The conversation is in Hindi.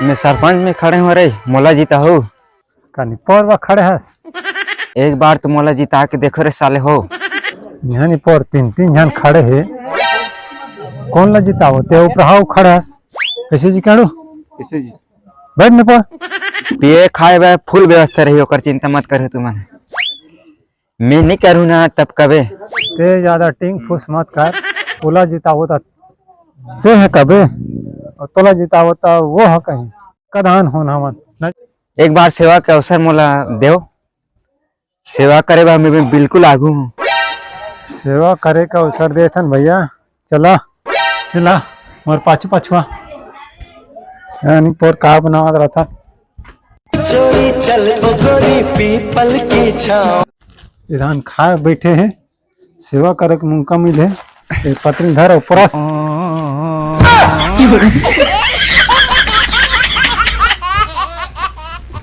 मैं सरपंच में खड़े हो रही मोला जीता हो कनी पोर बा खड़े हस एक बार तो मोला जीता के देखो रे साले हो। यहाँ नी पोर तीन तीन जन खड़े है कौन ला जीता होते ऊपर हाउ खड़े हस कैसे जी काड़ू कैसे जी बैठ ने पोर पिए खाए बा फुल व्यवस्था रही ओकर चिंता मत करो तुम मैं नहीं करूँ ना तब कबे ते ज्यादा टिंग फुस मत कर ओला जीता होता ते है कबे और तोला जीता होता वो है कहीं कदान होना मत एक बार सेवा के अवसर मोला देव सेवा करे बा मैं बिल्कुल आगू हूँ। सेवा करे का अवसर दे थन भैया चला चला मोर पाछू पाछुआ यानी पोर का बनावत रहा था चोरी चल गोरी पीपल की छांव इधान खाए बैठे हैं सेवा करे के मौका मिले पत्नी धर और परस